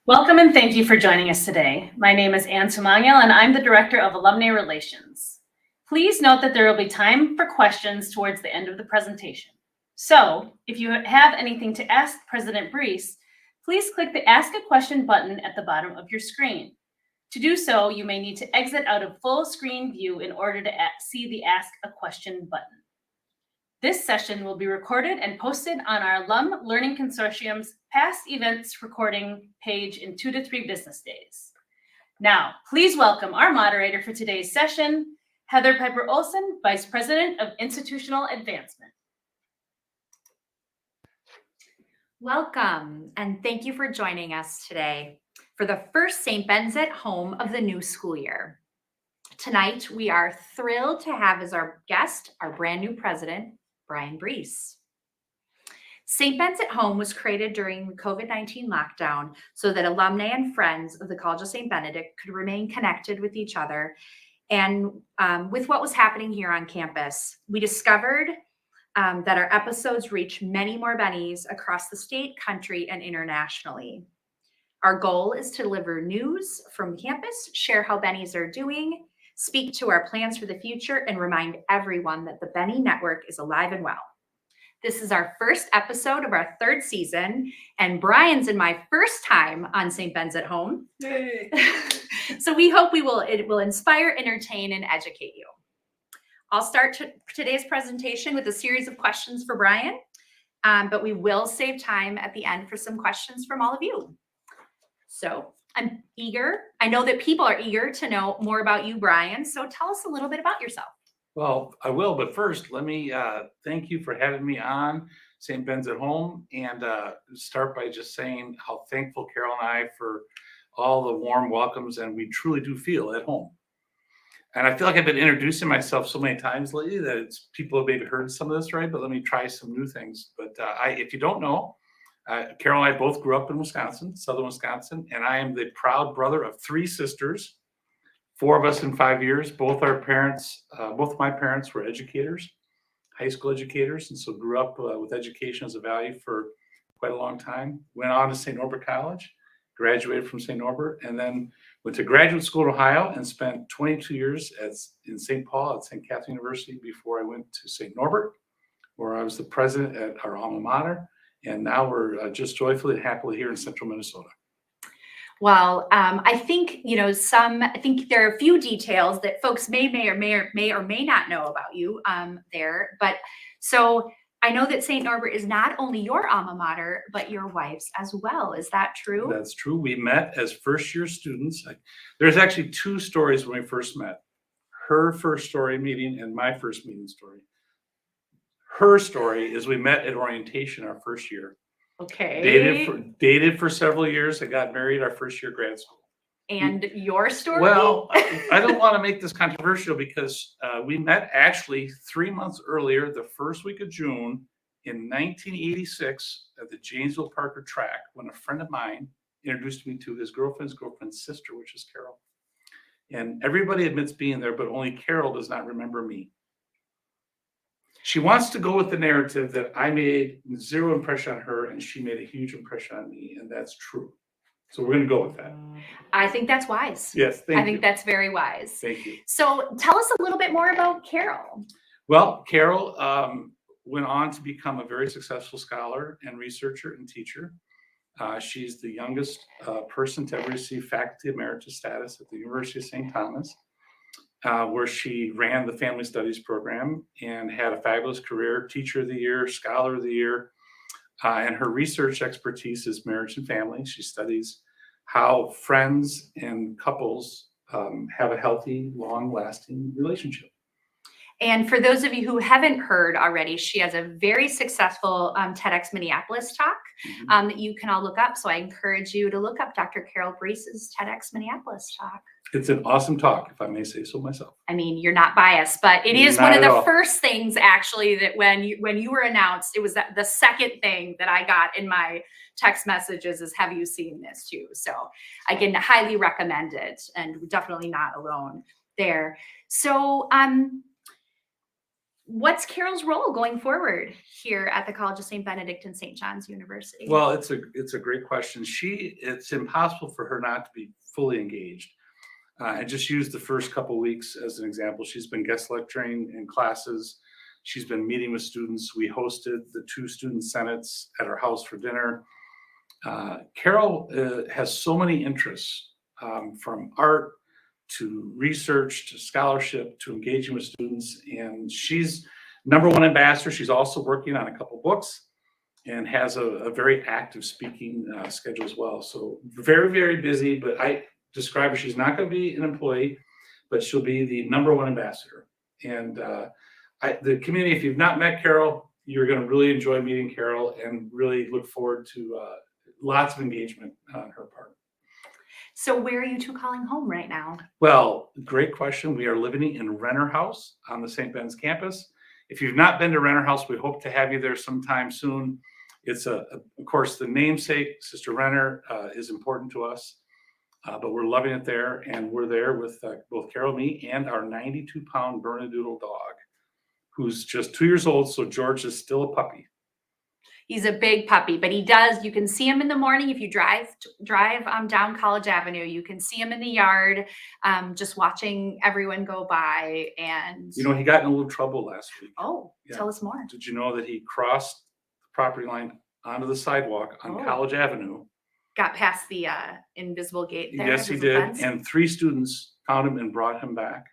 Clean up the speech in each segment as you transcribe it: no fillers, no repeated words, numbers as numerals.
Welcome and thank you for joining us today. My name is Ann Tumangel and I'm the Director of Alumni Relations. Please note that there will be time for questions towards the end of the presentation. So if you have anything to ask President Bruess, please click the Ask a Question button at the bottom of your screen. To do so, you may need to exit out of full screen view in order to see the Ask a Question button. This session will be recorded and posted on our Alum Learning Consortium's past events recording page in 2 to 3 business days. Now, please welcome our moderator for today's session, Heather Pieper-Olson, Vice President of Institutional Advancement. Welcome, and thank you for joining us today for the first St. Ben's at Home of the new school year. Tonight, we are thrilled to have as our guest our brand new president, Brian Bruess. St. Ben's at Home was created during the COVID-19 lockdown so that alumni and friends of the College of St. Benedict could remain connected with each other and with what was happening here on campus. We discovered that our episodes reach many more Bennies across the state, country, and internationally. Our goal is to deliver news from campus, share how Bennies are doing, speak to our plans for the future, and remind everyone that the Bennie Network is alive and well. This is our first episode of our 3rd season, and Brian's in my first time on St. Ben's at Home. Yay. So we hope it will inspire, entertain, and educate you. I'll start today's presentation with a series of questions for Brian, but we will save time at the end for some questions from all of you. So I'm eager. I know that people are eager to know more about you, Brian. So tell us a little bit about yourself. Well, I will, but first, let me thank you for having me on St. Ben's at Home, and start by just saying how thankful Carol and I for all the warm welcomes, and we truly do feel at home. And I feel like I've been introducing myself so many times lately that people have maybe heard some of this, right? But let me try some new things. But if you don't know, Carol and I both grew up in Wisconsin, southern Wisconsin, and I am the proud brother of 3 sisters, 4 of us in 5 years. Both my parents were educators, high school educators, and so grew up with education as a value for quite a long time. Went on to St. Norbert College, graduated from St. Norbert, and then went to graduate school in Ohio and spent 22 years in St. Paul at St. Catherine University before I went to St. Norbert, where I was the president at our alma mater. And now we're just joyfully and happily here in central Minnesota. Well, I think, I think there are a few details that folks may or may not know about you there. But so I know that St. Norbert is not only your alma mater, but your wife's as well. Is that true? That's true. We met as first-year students. There's actually 2 stories when we first met. Her first story meeting and my first meeting story. Her story is we met at orientation our first year. Okay. Dated for several years. I got married our first year of grad school. And your story? Well, I don't want to make this controversial because we met actually 3 months earlier, the first week of June in 1986 at the Janesville Parker track, when a friend of mine introduced me to his girlfriend's sister, which is Carol. And everybody admits being there, but only Carol does not remember me. She wants to go with the narrative that I made 0 impression on her and she made a huge impression on me, and that's true. So we're going to go with that. I think that's wise. Yes, thank you. I think that's very wise. Thank you. So tell us a little bit more about Carol. Well, Carol went on to become a very successful scholar and researcher and teacher. She's the youngest person to ever receive faculty emeritus status at the University of St. Thomas. Where she ran the Family Studies program and had a fabulous career, Teacher of the Year, Scholar of the Year. And her research expertise is marriage and family. She studies how friends and couples have a healthy, long-lasting relationship. And for those of you who haven't heard already, she has a very successful TEDx Minneapolis talk that you can all look up. So I encourage you to look up Dr. Carol Bruess's TEDx Minneapolis talk. It's an awesome talk, if I may say so myself. I mean, you're not biased, but it is one of the first things actually that when you were announced, it was the second thing that I got in my text messages is, have you seen this too? So I can highly recommend it, and definitely not alone there. So what's Carol's role going forward here at the College of St. Benedict and St. John's University? Well, it's a great question. It's impossible for her not to be fully engaged. I just used the first couple weeks as an example. She's been guest lecturing in classes. She's been meeting with students. We hosted the 2 student senates at our house for dinner. Carol has so many interests, from art to research to scholarship to engaging with students, and she's #1 ambassador. She's also working on a couple books and has a very active speaking schedule as well. So very, very busy, but I describe her, she's not going to be an employee, but she'll be the #1 ambassador. And the community, if you've not met Carol, you're going to really enjoy meeting Carol and really look forward to lots of engagement on her part. So where are you 2 calling home right now? Well, great question. We are living in Renner House on the St. Ben's campus. If you've not been to Renner House, we hope to have you there sometime soon. It's of course, the namesake, Sister Renner, is important to us, but we're loving it there. And we're there with both Carol, me, and our 92-pound Bernedoodle dog, who's just 2 years old. So George is still a puppy. He's a big puppy, but you can see him in the morning. If you drive down College Avenue, you can see him in the yard, just watching everyone go by. And You know, he got in a little trouble last week. oh, Yeah. tell us more. Did you know that he crossed the property line onto the sidewalk on Oh. College Avenue? Got past the invisible gate there. Yes, he invisible did. fence? And 3 students found him and brought him back.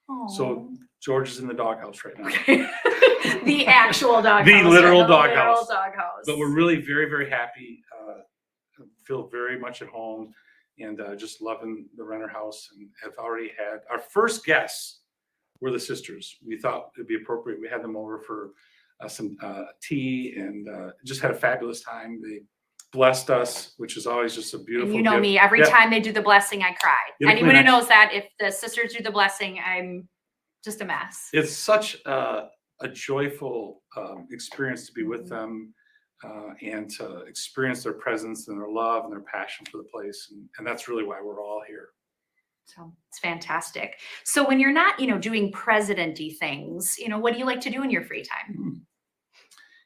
Aw. So George is in the doghouse right now. The actual doghouse. The literal The literal doghouse. doghouse. But we're really very, very happy. Feel very much at home, and just loving the Renner House, and have already had our first guests were the sisters. We thought it'd be appropriate. We had them over for some tea, and just had a fabulous time. They blessed us, which is always just a beautiful And you know gift. me, every Yeah. time they do the blessing, I cry. You're the Anyone who Kleenex. knows that, if the sisters do the blessing, I'm just a mess. It's such a joyful experience to be with them, and to experience their presence and their love and their passion for the place. And that's really why we're all here. So it's fantastic. So when you're not, doing president-y things, what do you like to do in your free time?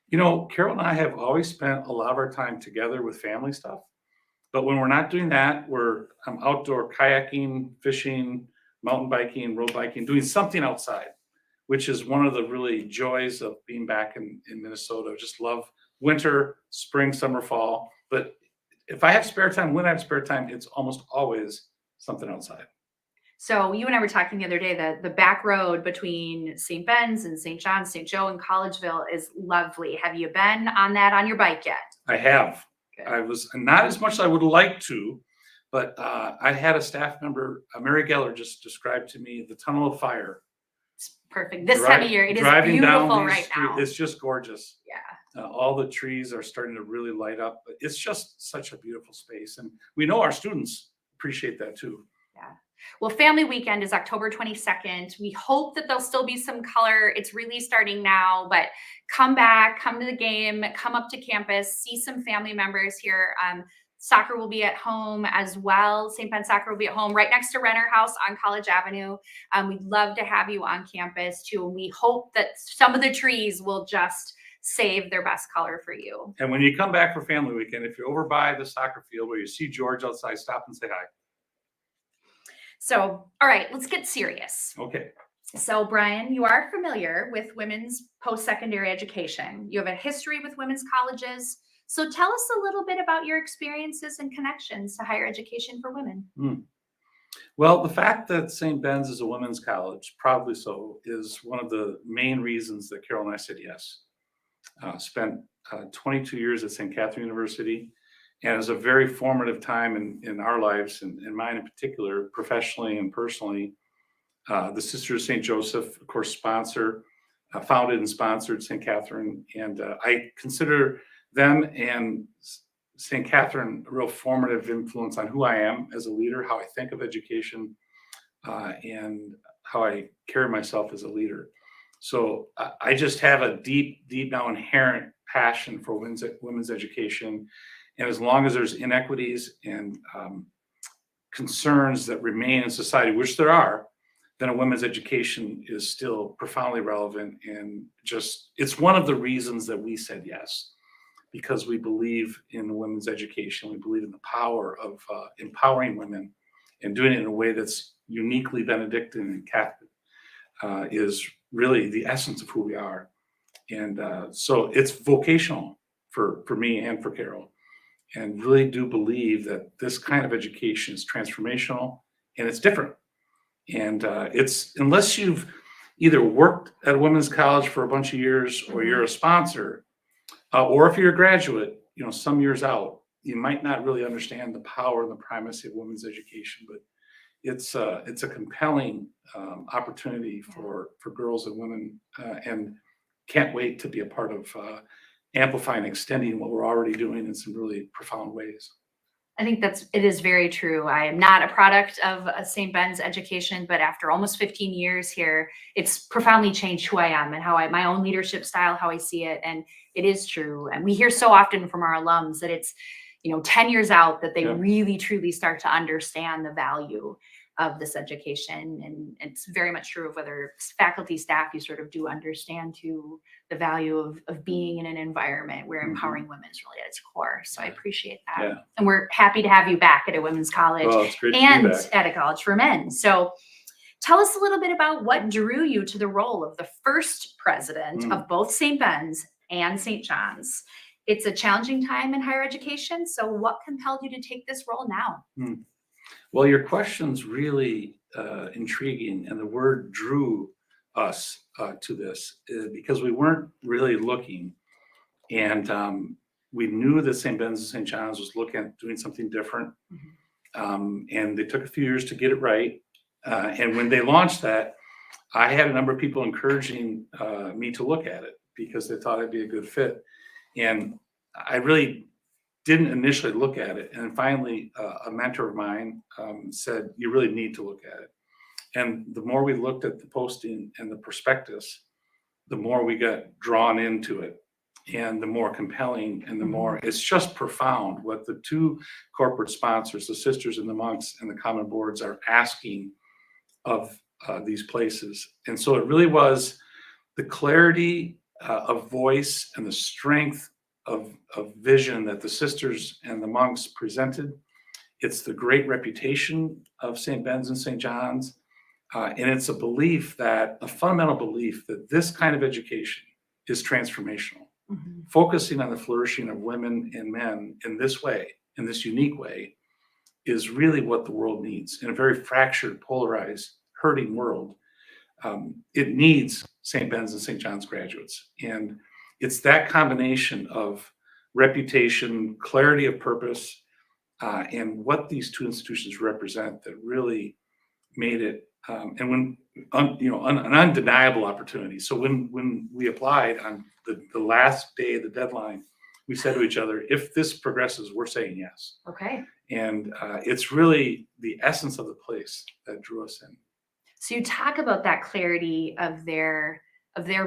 You know, Carol and I have always spent a lot of our time together with family stuff. But when we're not doing that, I'm outdoor kayaking, fishing, mountain biking, road biking, doing something outside, which is one of the really joys of being back in Minnesota. I just love winter, spring, summer, fall. But if I have spare time, when I have spare time, it's almost always something outside. So you and I were talking the other day that the back road between St. Ben's and St. John's, St. Joe and Collegeville is lovely. Have you been on that on your bike yet? I have. Good. I was not as much as I would like to, but I had a staff member, Mary Geller, just described to me the tunnel of fire. It's perfect. This time of year, it is Driving down beautiful these right streets, now. it's just gorgeous. Yeah. All the trees are starting to really light up. It's just such a beautiful space. And we know our students appreciate that too. Yeah. Well, Family Weekend is October 22nd. We hope that there'll still be some color. It's really starting now, but come back, come to the game, come up to campus, see some family members here. Soccer will be at home as well. St. Ben Soccer will be at home right next to Renner House on College Avenue. We'd love to have you on campus too. And we hope that some of the trees will just save their best color for you. And when you come back for Family Weekend, if you're over by the soccer field where you see George outside, stop and say hi. So, all right, let's get serious. Okay. So, Brian, you are familiar with women's post-secondary education. You have a history with women's colleges. So tell us a little bit about your experiences and connections to higher education for women. Well, the fact that St. Ben's is a women's college, probably so, is one of the main reasons that Carol and I said yes. Spent 22 years at St. Catherine University, and it was a very formative time in our lives, and mine in particular, professionally and personally. The Sisters of St. Joseph, of course, founded and sponsored St. Catherine, and I consider them and St. Catherine a real formative influence on who I am as a leader, how I think of education, and how I carry myself as a leader. So I just have a deep now inherent passion for women's education. And as long as there's inequities and concerns that remain in society, which there are, then a women's education is still profoundly relevant. And just, it's one of the reasons that we said yes, because we believe in women's education. We believe in the power of empowering women and doing it in a way that's uniquely Benedictine and Catholic is really the essence of who we are. And so it's vocational for me and for Carol, and really do believe that this kind of education is transformational and it's different. And it's, unless you've either worked at a women's college for a bunch of years, or you're a sponsor, or if you're a graduate, some years out, you might not really understand the power and the primacy of women's education. But it's a compelling opportunity for girls and women, and can't wait to be a part of amplifying and extending what we're already doing in some really profound ways. I think it is very true. I am not a product of a St. Ben's education, but after almost 15 years here, it's profoundly changed who I am and my own leadership style, how I see it. And it is true. And we hear so often from our alums that it's, 10 years out that they really truly start to understand the value of this education. And it's very much true of whether it's faculty, staff, you sort of do understand too the value of being in an environment where empowering women is really at its core. So I appreciate that. Yeah. And we're happy to have you back at a women's college It's great and to be back. at a college for men. So tell us a little bit about what drew you to the role of the first president of both St. Ben's and St. John's. It's a challenging time in higher education. So what compelled you to take this role now? Well, your question's really intriguing, and the word drew us to this because we weren't really looking, and we knew that St. Ben's and St. John's was looking at doing something different, and they took a few years to get it right. And when they launched that, I had a number of people encouraging me to look at it because they thought I'd be a good fit, and I really didn't initially look at it. And finally, a mentor of mine said, you really need to look at it. And the more we looked at the posting and the prospectus, the more we got drawn into it, and the more compelling and the more, it's just profound what the two corporate sponsors, the Sisters and the Monks and the Common Boards, are asking of these places. And so it really was the clarity of voice and the strength of vision that the Sisters and the Monks presented. It's the great reputation of St. Ben's and St. John's. And it's a fundamental belief that this kind of education is transformational. Focusing on the flourishing of women and men in this way, in this unique way, is really what the world needs. In a very fractured, polarized, hurting world, it needs St. Ben's and St. John's graduates. And it's that combination of reputation, clarity of purpose, and what these two institutions represent that really made it, and when an undeniable opportunity. So when we applied on the last day of the deadline, we said to each other, if this progresses, we're saying yes. Okay. And it's really the essence of the place that drew us in. So you talk about that clarity of their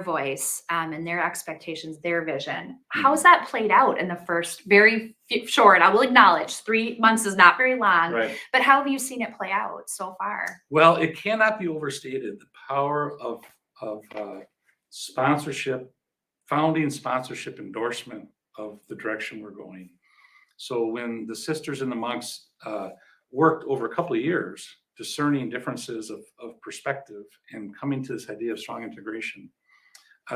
voice and their expectations, their vision. How's that played out in the first very short, I will acknowledge 3 months is not very long, Right. but how have you seen it play out so far? Well, it cannot be overstated, the power of sponsorship, founding sponsorship endorsement of the direction we're going. So when the Sisters and the Monks worked over a couple of years, discerning differences of perspective and coming to this idea of strong integration,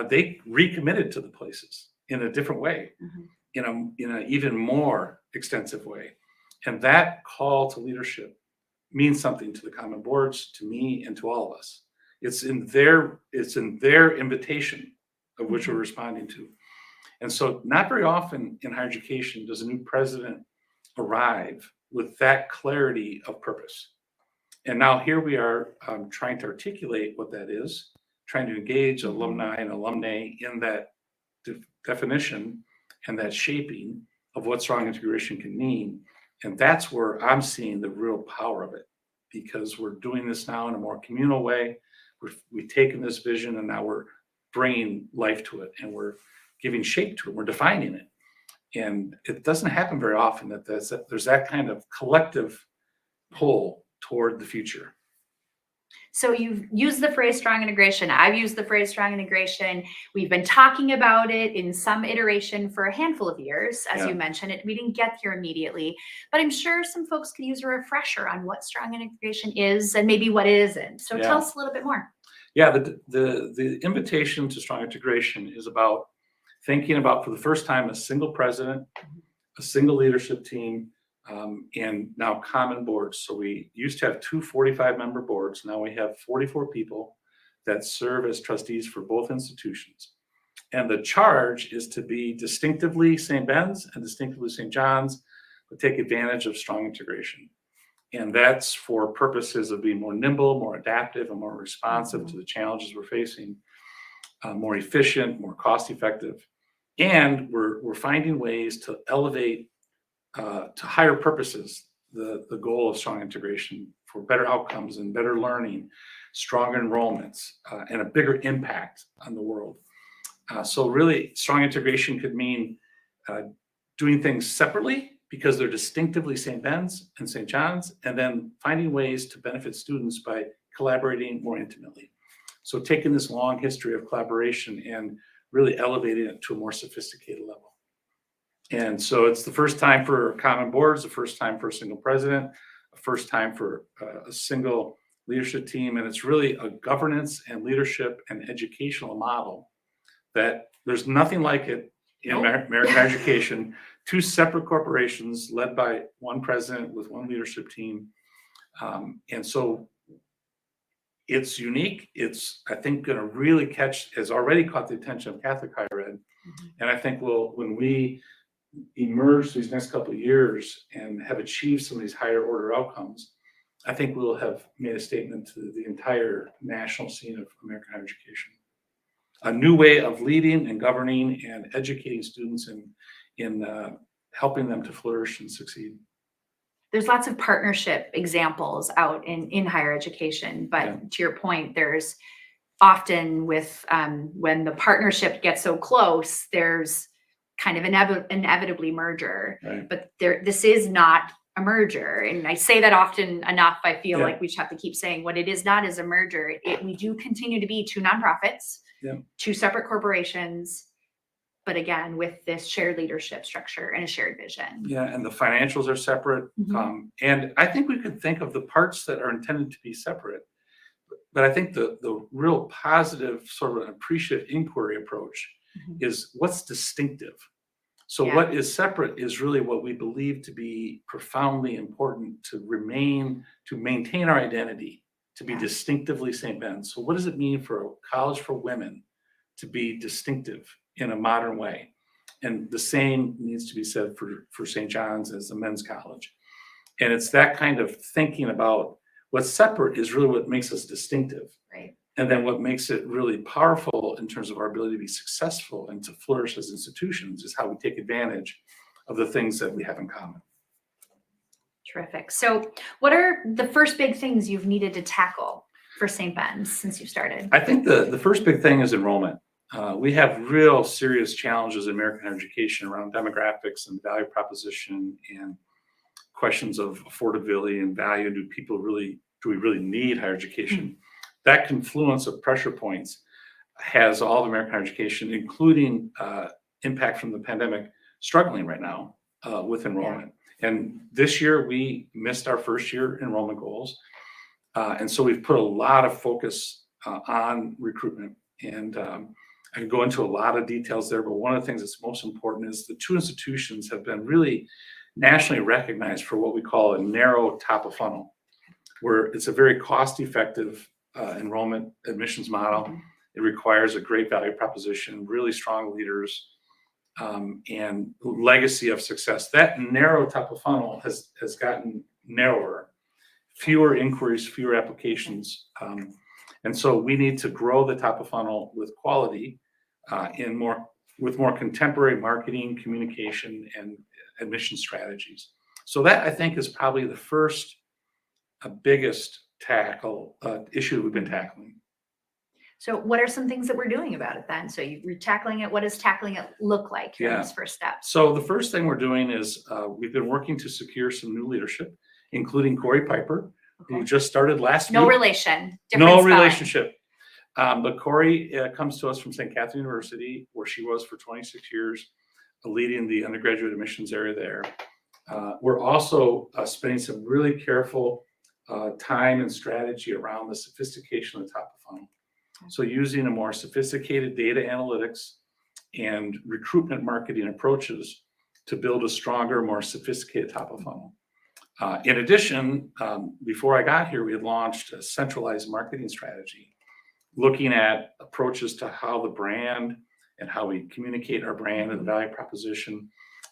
they recommitted to the places in a different way, in an even more extensive way. And that call to leadership means something to the Common Boards, to me, and to all of us. It's in their invitation of which we're responding to. And so not very often in higher education does a new president arrive with that clarity of purpose. And now here we are trying to articulate what that is, trying to engage alumni and alumnae in that definition and that shaping of what strong integration can mean. And that's where I'm seeing the real power of it, because we're doing this now in a more communal way. We've taken this vision and now we're bringing life to it, and we're giving shape to it. We're defining it. And it doesn't happen very often that there's that kind of collective pull toward the future. So you've used the phrase strong integration. I've used the phrase strong integration. We've been talking about it in some iteration for a handful of years, as you mentioned it. We didn't get here immediately, but I'm sure some folks could use a refresher on what strong integration is and maybe what it isn't. So tell us a little bit more. Yeah, the invitation to strong integration is about thinking about, for the first time, a single president, a single leadership team, and now common boards. So we used to have two 45-member boards. Now we have 44 people that serve as trustees for both institutions. And the charge is to be distinctively St. Ben's and distinctively St. John's, but take advantage of strong integration. And that's for purposes of being more nimble, more adaptive, and more responsive to the challenges we're facing, more efficient, more cost-effective. And we're finding ways to elevate to higher purposes the goal of strong integration for better outcomes and better learning, stronger enrollments, and a bigger impact on the world. So really, strong integration could mean doing things separately because they're distinctively St. Ben's and St. John's, and then finding ways to benefit students by collaborating more intimately. So taking this long history of collaboration and really elevating it to a more sophisticated level. And so it's the first time for common boards, the first time for a single president, the first time for a single leadership team. And it's really a governance and leadership and educational model that there's nothing like it in American education. Two separate corporations led by one president with one leadership team. And so it's unique. It's, I think, going to really has already caught the attention of Catholic higher ed. And I think when we emerge these next couple of years and have achieved some of these higher order outcomes, I think we'll have made a statement to the entire national scene of American higher education. A new way of leading and governing and educating students in helping them to flourish and succeed. There's lots of partnership examples out in higher education, but to your point, there's often with when the partnership gets so close, there's kind of inevitably merger, but this is not a merger. And I say that often enough. I feel like we just have to keep saying what it is not is a merger. We do continue to be two nonprofits, two separate corporations, but again, with this shared leadership structure and a shared vision. Yeah, and the financials are separate. And I think we could think of the parts that are intended to be separate. But I think the real positive sort of appreciative inquiry approach is what's distinctive. So what is separate is really what we believe to be profoundly important to maintain our identity, to be distinctively St. Ben's. So what does it mean for a college for women to be distinctive in a modern way? And the same needs to be said for St. John's as a men's college. And it's that kind of thinking about what's separate is really what makes us distinctive. Right. And then what makes it really powerful in terms of our ability to be successful and to flourish as institutions is how we take advantage of the things that we have in common. Terrific. So what are the first big things you've needed to tackle for St. Ben's since you started? I think the first big thing is enrollment. We have real serious challenges in American education around demographics and value proposition and questions of affordability and value. Do we really need higher education? That confluence of pressure points has all of American education, including impact from the pandemic, struggling right now with enrollment. And this year we missed our first year enrollment goals. And so we've put a lot of focus on recruitment. And I can go into a lot of details there, but one of the things that's most important is the two institutions have been really nationally recognized for what we call a narrow top of funnel, where it's a very cost-effective enrollment admissions model. It requires a great value proposition, really strong leaders, and legacy of success. That narrow top of funnel has gotten narrower, fewer inquiries, fewer applications. And so we need to grow the top of funnel with quality with more contemporary marketing, communication, and admission strategies. So that, I think, is probably the first biggest issue we've been tackling. So what are some things that we're doing about it then? So you're tackling it. What does tackling it look like in this first step? So the first thing we're doing is we've been working to secure some new leadership, including Corey Piper, who Okay. just started last No week. relation. No different spelling. relationship. But Corey comes to us from St. Catherine University, where she was for 26 years, leading the undergraduate admissions area there. We're also spending some really careful time and strategy around the sophistication of the top of funnel. So using a more sophisticated data analytics and recruitment marketing approaches to build a stronger, more sophisticated top of funnel. In addition, before I got here, we had launched a centralized marketing strategy, looking at approaches to how the brand and how we communicate our brand and the value proposition,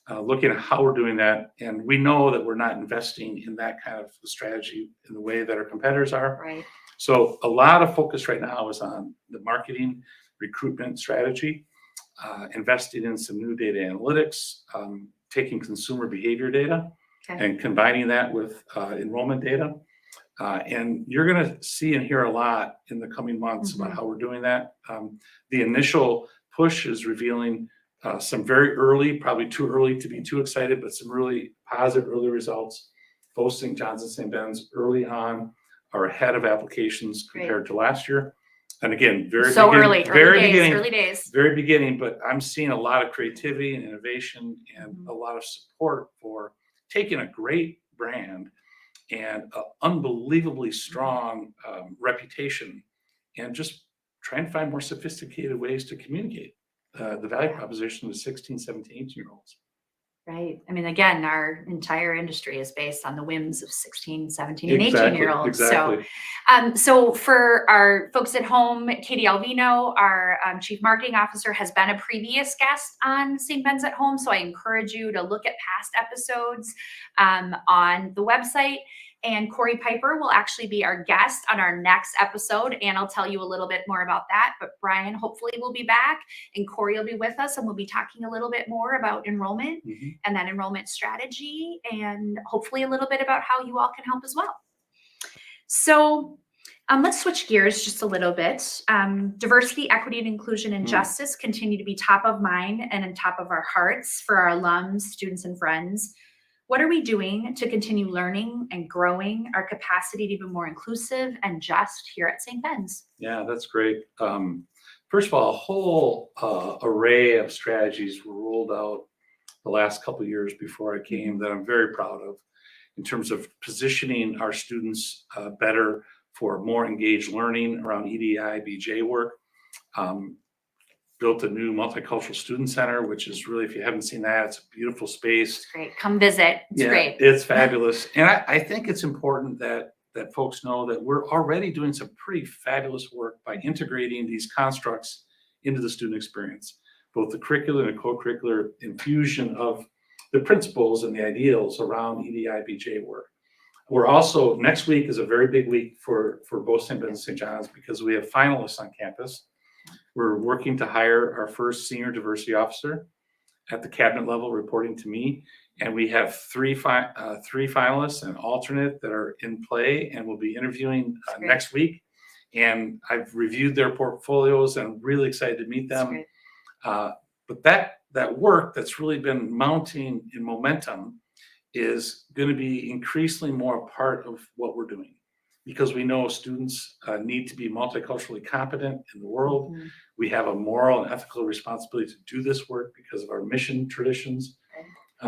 looking at how we're doing that. And we know that we're not investing in that kind of strategy in the way that our competitors are. Right. So a lot of focus right now is on the marketing recruitment strategy, investing in some new data analytics, taking consumer behavior data Okay. and combining that with enrollment data. And you're going to see and hear a lot in the coming months about how we're doing that. The initial push is revealing some very early, probably too early to be too excited, but some really positive early results. Both St. John's and St. Ben's early on are ahead of applications compared to last year. And again, Early beginning, days. very beginning, but I'm seeing a lot of creativity and innovation and a lot of support for taking a great brand and an unbelievably strong reputation and just trying to find more sophisticated ways to communicate the value proposition to 16, 17, 18-year-olds. Right. I mean, again, our entire industry is based on the whims of 16, 17, and 18-year-olds. Exactly. So for our folks at home, Katie Alvino, our Chief Marketing Officer, has been a previous guest on St. Ben's at Home. So I encourage you to look at past episodes on the website. And Corey Piper will actually be our guest on our next episode, and I'll tell you a little bit more about that. But Brian hopefully will be back, and Corey will be with us, and we'll be talking a little bit more about enrollment and that enrollment strategy, and hopefully a little bit about how you all can help as well. So let's switch gears just a little bit. Diversity, equity, and inclusion and justice continue to be top of mind and on top of our hearts for our alums, students, and friends. What are we doing to continue learning and growing our capacity to be more inclusive and just here at St. Ben's? Yeah, that's great. First of all, a whole array of strategies were rolled out the last couple of years before I came that I'm very proud of in terms of positioning our students better for more engaged learning around EDI, BJ work. Built a new multicultural student center, which is really, if you haven't seen that, it's a beautiful space. It's great. Come visit. It's great. It's fabulous. And I think it's important that folks know that we're already doing some pretty fabulous work by integrating these constructs into the student experience, both the curricular and co-curricular infusion of the principles and the ideals around EDI, BJ work. We're also, next week is a very big week for both St. Ben's and St. John's because we have finalists on campus. We're working to hire our first senior diversity officer at the cabinet level, reporting to me. And we have three finalists and an alternate that are in play and we'll be interviewing next week. And I've reviewed their portfolios and I'm really excited to meet them. But that work that's really been mounting in momentum is going to be increasingly more a part of what we're doing. Because we know students need to be multiculturally competent in the world. We have a moral and ethical responsibility to do this work because of our mission traditions.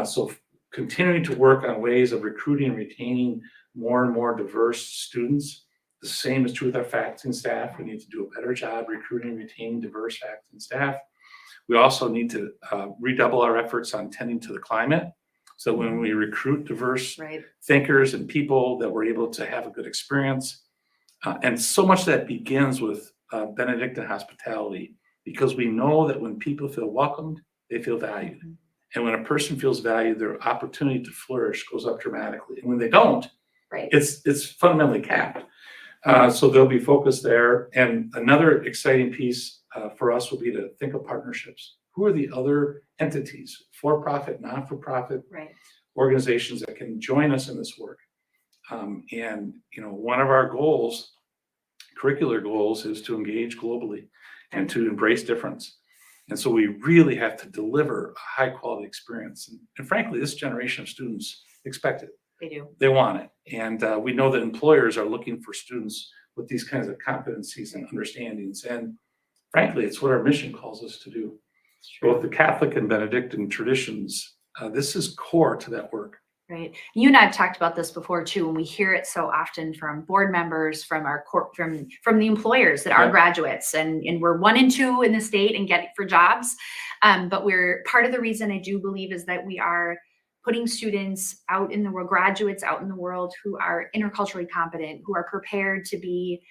So continuing to work on ways of recruiting and retaining more and more diverse students. The same is true with our faculty and staff. We need to do a better job recruiting and retaining diverse faculty and staff. We also need to redouble our efforts on tending to the climate. So when we recruit diverse thinkers and people that we're able to have a good experience. And so much of that begins with Benedictine hospitality, because we know that when people feel welcomed, they feel valued. And when a person feels valued, their opportunity to flourish goes up dramatically. And when they don't, it's fundamentally capped. So they'll be focused there. And another exciting piece for us will be to think of partnerships. Who are the other entities, for-profit, non-for-profit organizations that can join us in this work? And one of our goals, curricular goals, is to engage globally and to embrace difference. And so we really have to deliver a high-quality experience. And frankly, this generation of students expect it. They do. They want it. And we know that employers are looking for students with these kinds of competencies and understandings. And frankly, it's what our mission calls us to do. Both the Catholic and Benedictine traditions, this is core to that work. Right. You and I have talked about this before too, and we hear it so often from board members, from our from the employers that are graduates, and we're 1 and 2 in the state and get it for jobs. But we're part of the reason I do believe is that we are putting students out in the world, graduates out in the world who are interculturally competent, who are prepared to be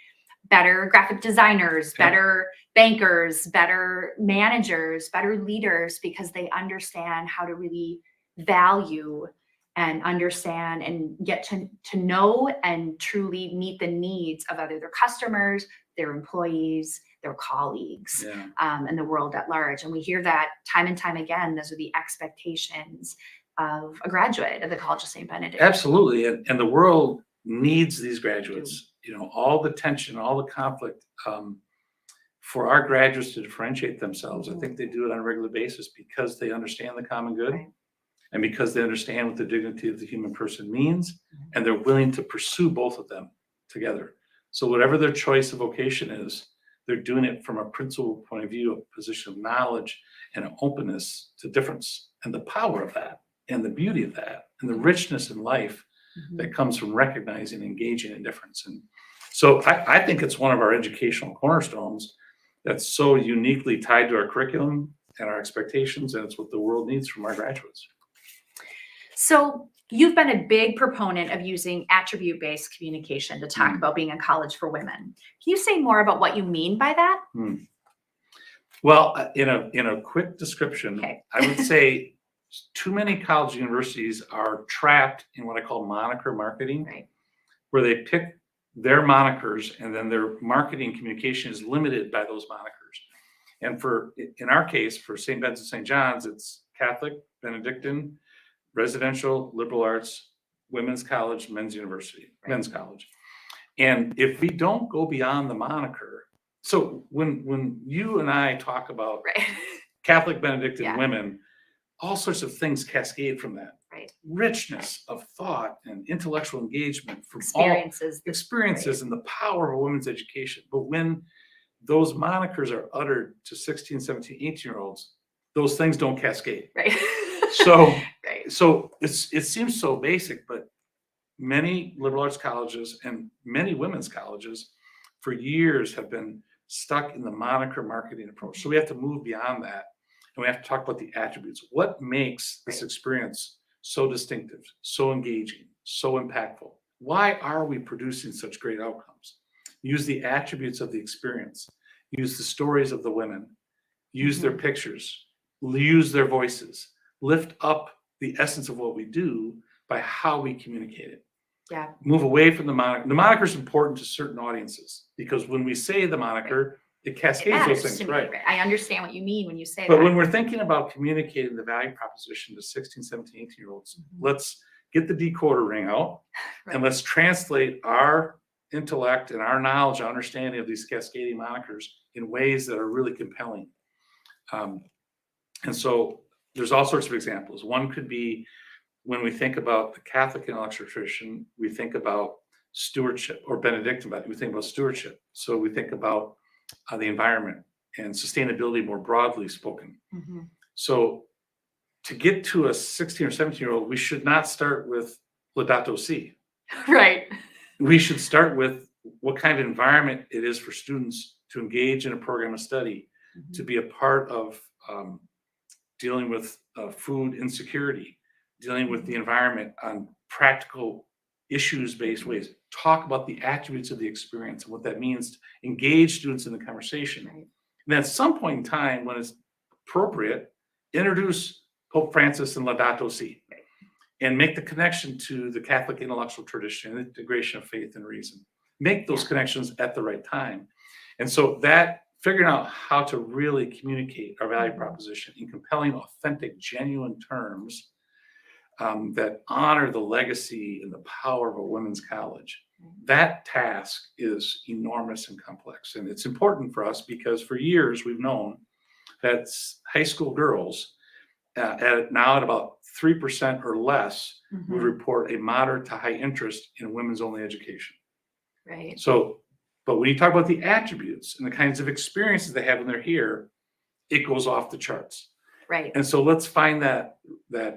better graphic designers, better bankers, better managers, better leaders, because they understand how to really value and understand and get to know and truly meet the needs of either their customers, their employees, their colleagues, and the world at large. And we hear that time and time again. Those are the expectations of a graduate of the College of St. Benedict. Absolutely. And the world needs these graduates. You know, all the tension, all the conflict, for our graduates to differentiate themselves. I think they do it on a regular basis because they understand the common good. Right. And because they understand what the dignity of the human person means, and they're willing to pursue both of them together. So whatever their choice of vocation is, they're doing it from a principled point of view, a position of knowledge and an openness to difference, and the power of that, and the beauty of that, and the richness in life that comes from recognizing and engaging in difference. And so I think it's one of our educational cornerstones that's so uniquely tied to our curriculum and our expectations, and it's what the world needs from our graduates. So you've been a big proponent of using attribute-based communication to talk about being a college for women. Can you say more about what you mean by that? Well, in a quick description, I would say too many college universities are trapped in what I call moniker marketing, where they pick their monikers and then their marketing communication is limited by those monikers. And in our case, for St. Ben's and St. John's, it's Catholic, Benedictine, residential, liberal arts, women's college, men's university, men's college. And if we don't go beyond the moniker, so when you and I talk about Catholic Benedictine women, all sorts of things cascade from that. Richness of thought and intellectual engagement from experiences and the power of a women's education. But when those monikers are uttered to 16, 17, 18-year-olds, those things don't cascade. So it seems so basic, but many liberal arts colleges and many women's colleges for years have been stuck in the moniker marketing approach. So we have to move beyond that, and we have to talk about the attributes. What makes this experience so distinctive, so engaging, so impactful? Why are we producing such great outcomes? Use the attributes of the experience. Use the stories of the women. Use their pictures. Use their voices. Lift up the essence of what we do by how we communicate it. Move away from the moniker. The moniker is important to certain audiences because when we say the moniker, it cascades those things. I understand what you mean when you say that. But when we're thinking about communicating the value proposition to 16, 17, 18-year-olds, let's get the decoder ring out and let's translate our intellect and our knowledge, our understanding of these cascading monikers in ways that are really compelling. And so there's all sorts of examples. One could be when we think about the Catholic intellectual tradition, we think about stewardship, or Benedictine, we think about stewardship. So we think about the environment and sustainability more broadly spoken. So to get to a 16 or 17-year-old, we should not start with Laudato Si. We should start with what kind of environment it is for students to engage in a program of study, to be a part of dealing with food insecurity, dealing with the environment on practical issues-based ways. Talk about the attributes of the experience and what that means to engage students in the conversation. And at some point in time, when it's appropriate, introduce Pope Francis and Laudato Si and make the connection to the Catholic intellectual tradition and integration of faith and reason. Make those connections at the right time. And so that figuring out how to really communicate our value proposition in compelling, authentic, genuine terms that honor the legacy and the power of a women's college. That task is enormous and complex. And it's important for us because for years we've known that high school girls now at about 3% or less would Mhm. report a moderate to high interest in women's only education. Right. So, but when you talk about the attributes and the kinds of experiences they have when they're here, it goes off the charts. Right. And so let's find that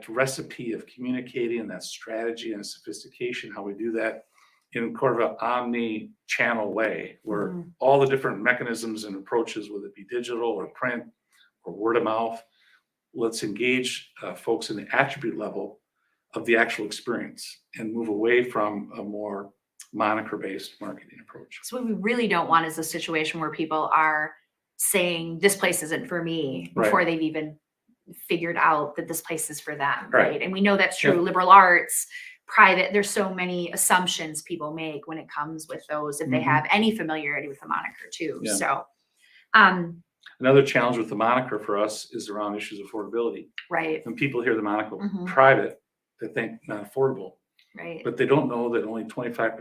recipe of communicating and that strategy and sophistication, how we do that in sort of an omni-channel way, where Mhm. all the different mechanisms and approaches, whether it be digital or print or word of mouth, let's engage folks in the attribute level of the actual experience and move away from a more moniker-based marketing approach. So what we really don't want is a situation where people are saying this place isn't for me before Right. they've even figured out that this place is for them. Right. Right. And we know that's true. Yeah. Liberal arts, private, there's so many assumptions people make when it comes with those, if they Mhm. have any familiarity with the moniker too. Yeah. So, Another challenge with the moniker for us is around issues of affordability. right. When people hear the moniker Mhm. private, they think not affordable, Right. but they don't know that only 25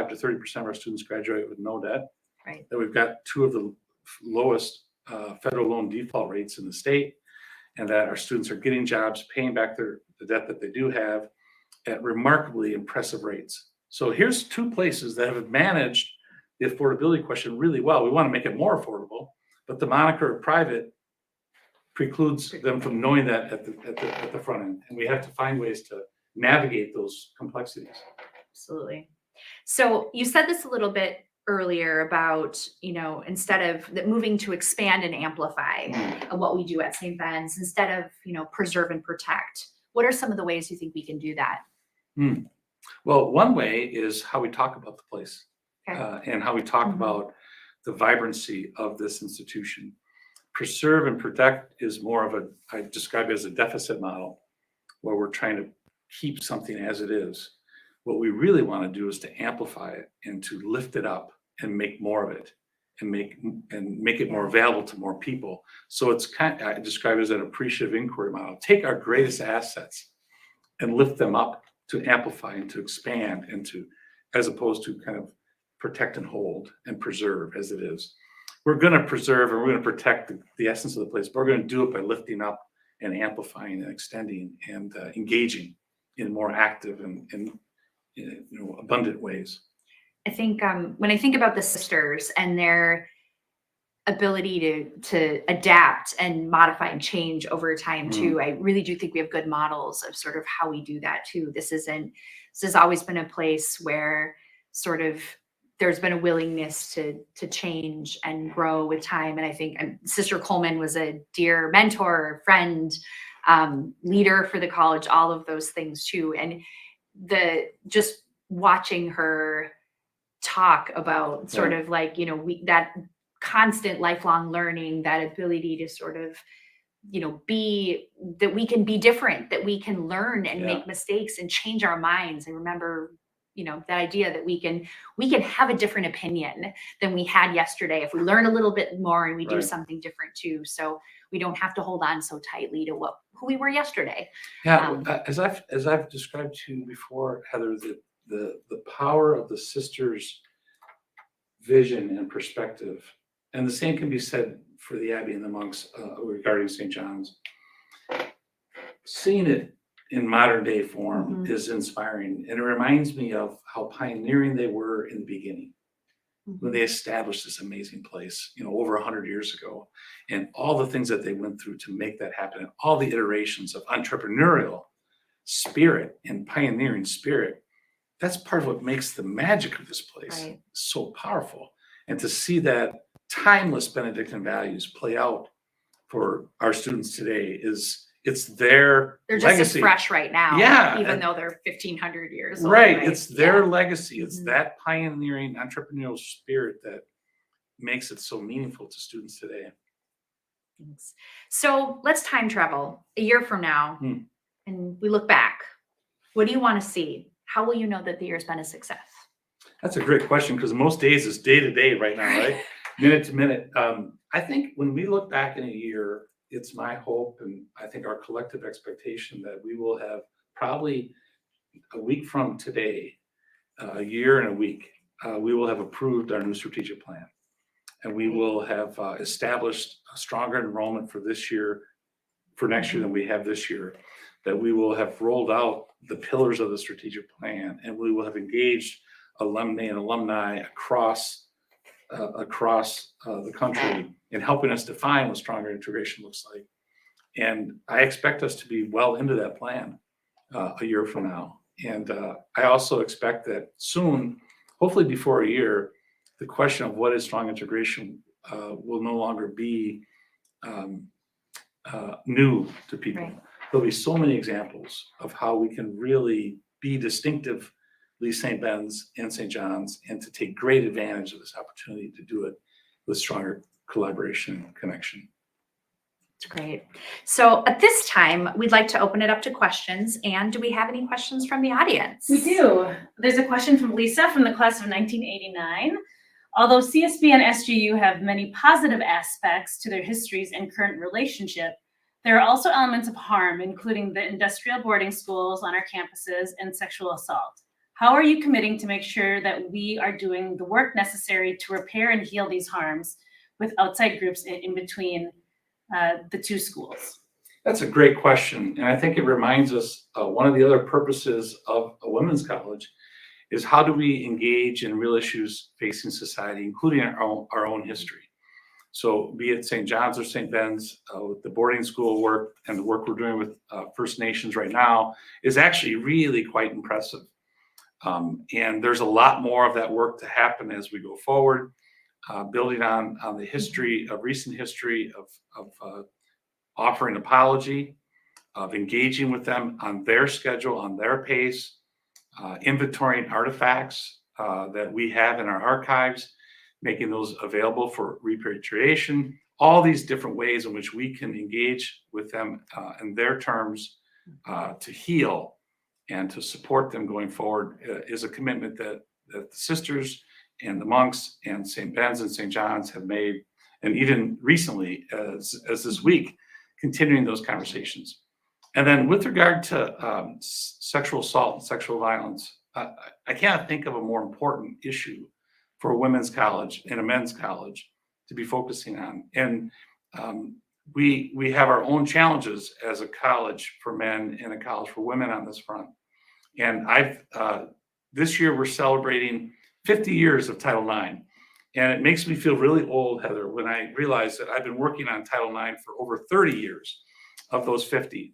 to 30% of our students graduate with no debt. Right. That we've got two of the lowest federal loan default rates in the state, and that our students are getting jobs, paying back the debt that they do have at remarkably impressive rates. So here's two places that have managed the affordability question really well. We want to make it more affordable, but the moniker private precludes them from knowing that at the front end. And we have to find ways to navigate those complexities. Absolutely. So you said this a little bit earlier about, instead of moving to expand and amplify what we do at St. Ben's, instead of, preserve and protect. What are some of the ways you think we can do that? Well, one way is how we talk about the place. Okay. And how we talk Mhm. about the vibrancy of this institution. Preserve and protect is more of I describe it as a deficit model, where we're trying to keep something as it is. What we really want to do is to amplify it and to lift it up and make more of it and make it more available to more people. So it's I describe it as an appreciative inquiry model. Take our greatest assets and lift them up to amplify and to expand and to, as opposed to kind of protect and hold and preserve as it is. We're going to preserve and we're going to protect the essence of the place, but we're going to do it by lifting up and amplifying and extending and engaging in more active and abundant ways. I think when I think about the sisters and their ability to adapt and modify and change over time too, I really do think we have good models of sort of how we do that too. This has always been a place where sort of there's been a willingness to change and grow with time. And I think Sister Coleman was a dear mentor, friend, leader for the college, all of those things too. And just watching her talk about sort of like, that constant lifelong learning, that ability to sort of, be that we can be different, that we can learn and make mistakes and change our minds. I remember, that idea that we can have a different opinion than we had yesterday if we learn a little bit more and we do something different too. So we don't have to hold on so tightly to who we were yesterday. As I've described to you before, Heather, the power of the sisters' vision and perspective, and the same can be said for the Abbey and the monks regarding St. John's. Seeing it in modern day form is inspiring, and it reminds me of how pioneering they were in the beginning when they established this amazing place, over 100 years ago, and all the things that they went through to make that happen, and all the iterations of entrepreneurial spirit and pioneering spirit. That's part of what makes the magic of this place so powerful. And to see that timeless Benedictine values play out for our students today it's their they're just legacy. As fresh right now, even though they're 1,500 years old. Right. It's their legacy. It's that pioneering entrepreneurial spirit that makes it so meaningful to students today. Thanks. So let's time travel a year from now and we look back. What do you want to see? How will you know that the year's been a success? That's a great question, because most days is day to day right now, right? Minute to minute. I think when we look back in a year, it's my hope and I think our collective expectation that we will have probably a week from today, a year and a week, we will have approved our new strategic plan. And we will have established a stronger enrollment for this year for next year than we have this year, that we will have rolled out the pillars of the strategic plan, and we will have engaged alumni and alumni across the country in helping us define what stronger integration looks like. And I expect us to be well into that plan a year from now. And I also expect that soon, hopefully before a year, the question of what is strong integration will no longer be new to people. Right. There'll be so many examples of how we can really be distinctively St. Ben's and St. John's, and to take great advantage of this opportunity to do it with stronger collaboration and connection. That's great. So at this time, we'd like to open it up to questions. And do we have any questions from the audience? We do. There's a question from Lisa from the class of 1989. Although CSB and SJU have many positive aspects to their histories and current relationship, there are also elements of harm, including the industrial boarding schools on our campuses and sexual assault. How are you committing to make sure that we are doing the work necessary to repair and heal these harms with outside groups in between the two schools? That's a great question. And I think it reminds us one of the other purposes of a women's college is how do we engage in real issues facing society, including our own history. So be it St. John's or St. Ben's, with the boarding school work and the work we're doing with First Nations right now is actually really quite impressive. And there's a lot more of that work to happen as we go forward, building on the history of recent history of offering apology, of engaging with them on their schedule, on their pace, inventorying artifacts that we have in our archives, making those available for repatriation, all these different ways in which we can engage with them in their terms to heal and to support them going forward is a commitment that the sisters and the monks and St. Ben's and St. John's have made, and even recently, as this week, continuing those conversations. And then with regard to sexual assault and sexual violence, I can't think of a more important issue for a women's college and a men's college to be focusing on. And we have our own challenges as a college for men and a college for women on this front. And this year we're celebrating 50 years of Title IX. And it makes me feel really old, Heather, when I realize that I've been working on Title IX for over 30 years of those 50.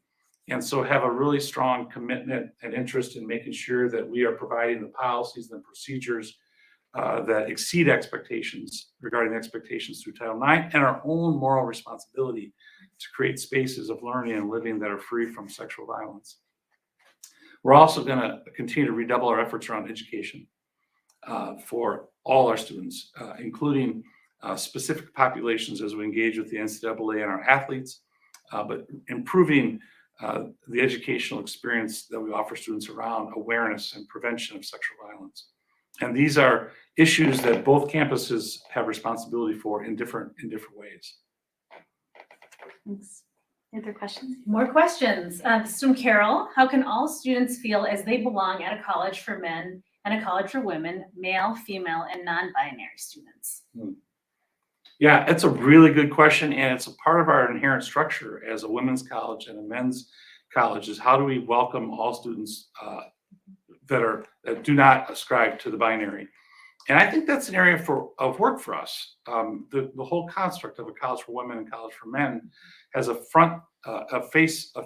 And so have a really strong commitment and interest in making sure that we are providing the policies and the procedures that exceed expectations regarding expectations through Title IX, and our own moral responsibility to create spaces of learning and living that are free from sexual violence. We're also going to continue to redouble our efforts around education for all our students, including specific populations as we engage with the NCAA and our athletes, but improving the educational experience that we offer students around awareness and prevention of sexual violence. And these are issues that both campuses have responsibility for in different ways. Thanks. Any other questions? More questions. This is from Carol. How can all students feel as they belong at a college for men and a college for women, male, female, and non-binary students? Yeah, it's a really good question, and it's a part of our inherent structure as a women's college and a men's college is how do we welcome all students that do not ascribe to the binary. And I think that's an area of work for us. The whole construct of a college for women and college for men has a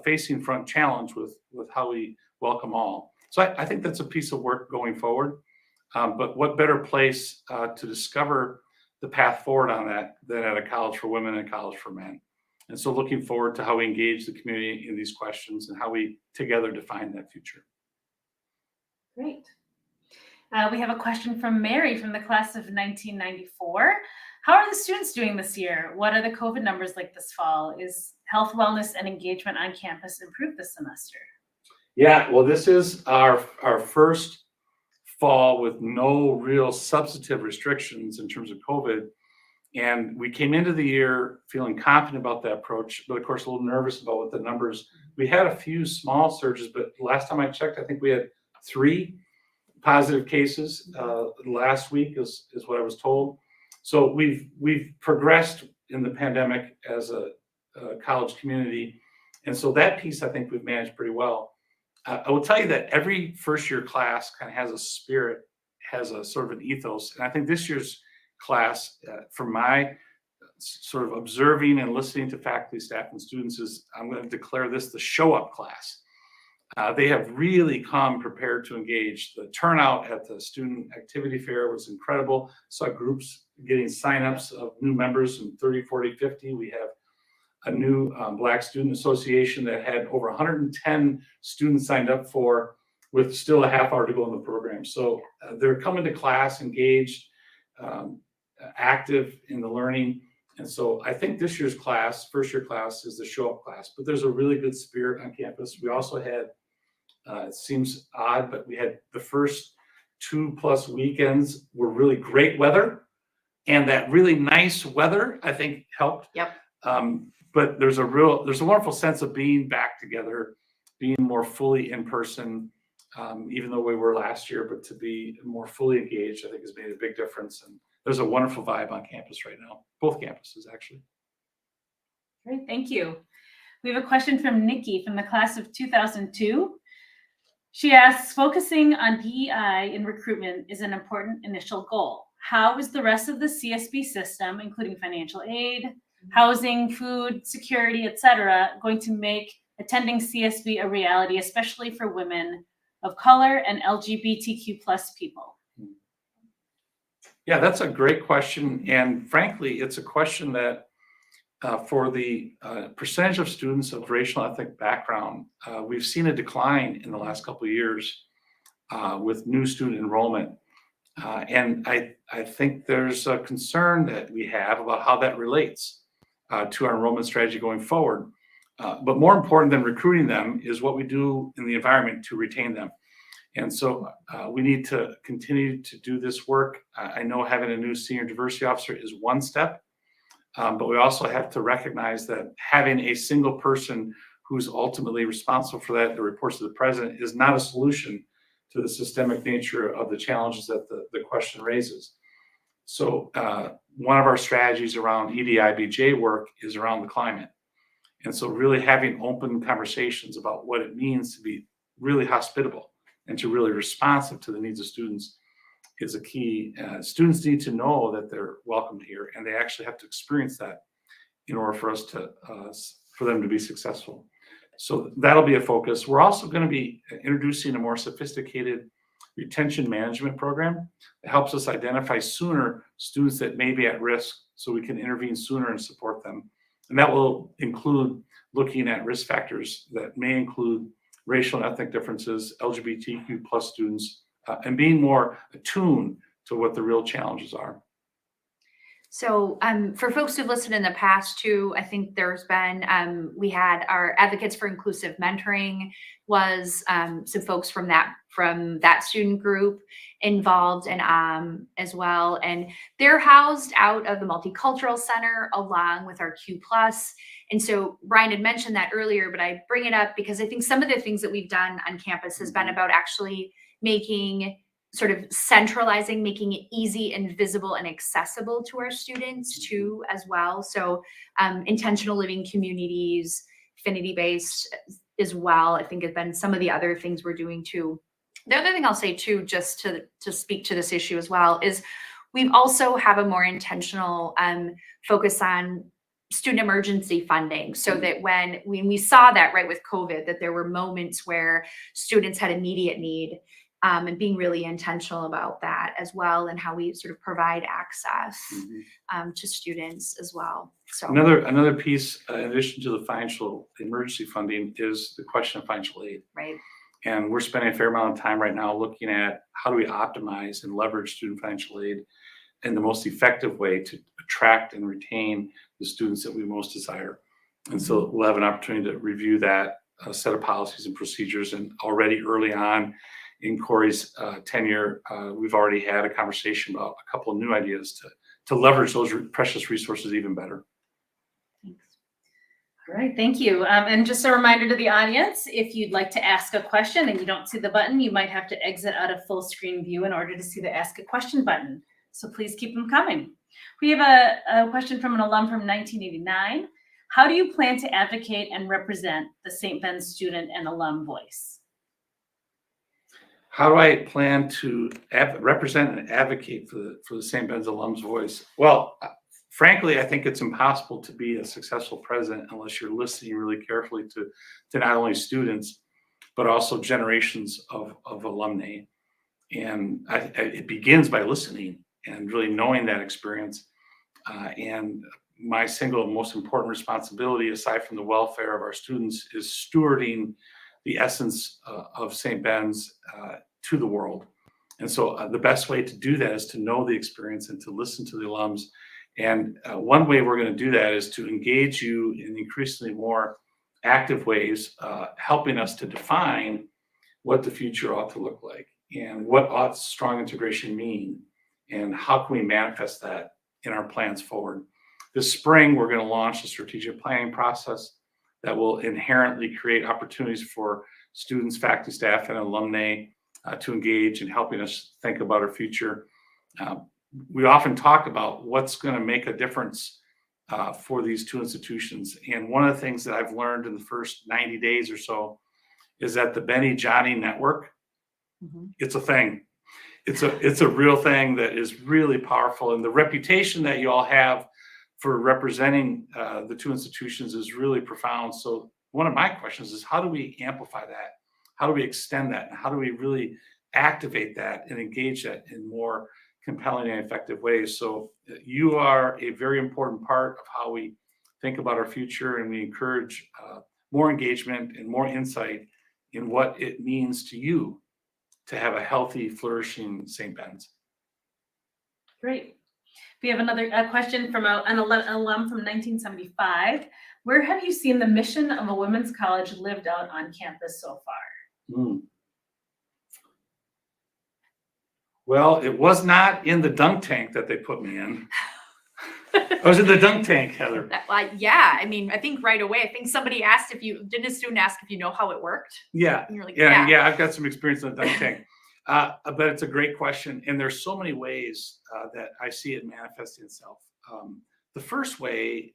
facing front challenge with how we welcome all. So I think that's a piece of work going forward. But what better place to discover the path forward on that than at a college for women and a college for men. And so looking forward to how we engage the community in these questions and how we together define that future. Great. We have a question from Mary from the class of 1994. How are the students doing this year? What are the COVID numbers like this fall? Is health, wellness, and engagement on campus improved this semester? Yeah, well, this is our first fall with no real substantive restrictions in terms of COVID. And we came into the year feeling confident about that approach, but of course a little nervous about what the numbers. We had a few small surges, but last time I checked, I think we had 3 positive cases last week is what I was told. So we've progressed in the pandemic as a college community And so that piece, I think we've managed pretty well. I will tell you that every first year class kind of has a spirit, has a sort of an ethos. And I think this year's class, from my sort of observing and listening to faculty, staff, and students, is I'm going to declare this the show up class. They have really come prepared to engage. The turnout at the student activity fair was incredible. Saw groups getting signups of new members in 30, 40, 50. We have a new Black Student Association that had over 110 students signed up for, with still a half hour to go in the program. So they're coming to class engaged, active in the learning. And so I think this year's class, first year class, is the show up class, but there's a really good spirit on campus. We also had, it seems odd, but we had the first 2+ weekends were really great weather. And that really nice weather, I think, helped. Yep. But there's a wonderful sense of being back together, being more fully in person, even though we were last year, but to be more fully engaged, I think has made a big difference. And there's a wonderful vibe on campus right now, both campuses actually. Great, thank you. We have a question from Nikki from the class of 2002. She asks, focusing on DEI in recruitment is an important initial goal. How is the rest of the CSB system, including financial aid, housing, food, security, etc., going to make attending CSB a reality, especially for women of color and LGBTQ+ people? Yeah, that's a great question. And frankly, it's a question that for the percentage of students of racial and ethnic background, we've seen a decline in the last couple of years with new student enrollment. And I think there's a concern that we have about how that relates to our enrollment strategy going forward. But more important than recruiting them is what we do in the environment to retain them. And so we need to continue to do this work. I know having a new senior diversity officer is one step, but we also have to recognize that having a single person who's ultimately responsible for that reports to the president is not a solution to the systemic nature of the challenges that the question raises. So one of our strategies around EDIBJ work is around the climate. And so really having open conversations about what it means to be really hospitable and to really responsive to the needs of students is a key. Students need to know that they're welcomed here, and they actually have to experience that in order for us to, for them to be successful. So that'll be a focus. We're also going to be introducing a more sophisticated retention management program that helps us identify sooner students that may be at risk so we can intervene sooner and support them. And that will include looking at risk factors that may include racial and ethnic differences, LGBTQ+ students, and being more attuned to what the real challenges are. So for folks who've listened in the past too, I think there's been, we had our Advocates for Inclusive Mentoring was some folks from that student group involved and as well. And they're housed out of the Multicultural Center along with our Q+. And so Brian had mentioned that earlier, but I bring it up because I think some of the things that we've done on campus has been about actually making sort of centralizing, making it easy and visible and accessible to our students too, as well. So intentional living communities, affinity-based as well, I think have been some of the other things we're doing too. The other thing I'll say too, just to speak to this issue as well, is we also have a more intentional focus on student emergency funding, so that when we saw that right with COVID, that there were moments where students had immediate need, and being really intentional about that as well, and how we sort of provide access to students as well. So another piece, in addition to the financial emergency funding, is the question of financial aid. Right. And we're spending a fair amount of time right now looking at how do we optimize and leverage student financial aid in the most effective way to attract and retain the students that we most desire. And so we'll have an opportunity to review that set of policies and procedures. And already early on in Corey's tenure, we've already had a conversation about a couple of new ideas to leverage those precious resources even better. Thanks. All right, thank you. And just a reminder to the audience, if you'd like to ask a question and you don't see the button, you might have to exit out of full screen view in order to see the Ask a Question button. So please keep them coming. We have a question from an alum from 1989. How do you plan to advocate and represent the St. Ben's student and alum voice? How do I plan to represent and advocate for the St. Ben's alum's voice? Well, frankly, I think it's impossible to be a successful president unless you're listening really carefully to not only students, but also generations of alumni. And it begins by listening and really knowing that experience. And my single most important responsibility, aside from the welfare of our students, is stewarding the essence of St. Ben's to the world. And so the best way to do that is to know the experience and to listen to the alums. And one way we're going to do that is to engage you in increasingly more active ways, helping us to define what the future ought to look like and what ought strong integration mean and how can we manifest that in our plans forward. This spring, we're going to launch a strategic planning process that will inherently create opportunities for students, faculty, staff, and alumni to engage in helping us think about our future. We often talk about what's going to make a difference for these two institutions. And one of the things that I've learned in the first 90 days or so is that the Bennie Johnny network, it's a thing. It's a real thing that is really powerful. And the reputation that you all have for representing the two institutions is really profound. So one of my questions is, how do we amplify that? How do we extend that? And how do we really activate that and engage that in more compelling and effective ways? So you are a very important part of how we think about our future, and we encourage more engagement and more insight in what it means to you to have a healthy, flourishing St. Ben's. Great. We have another question from an alum from 1975. Where have you seen the mission of a women's college lived out on campus so far? Well, it was not in the dunk tank that they put me in. I was in the dunk tank, Heather. Yeah, I mean, I think right away, I think somebody asked didn't a student ask if you know how it worked? Yeah, and you're like, yeah, I've got some experience in the dunk tank. But it's a great question. And there's so many ways that I see it manifesting itself. The first way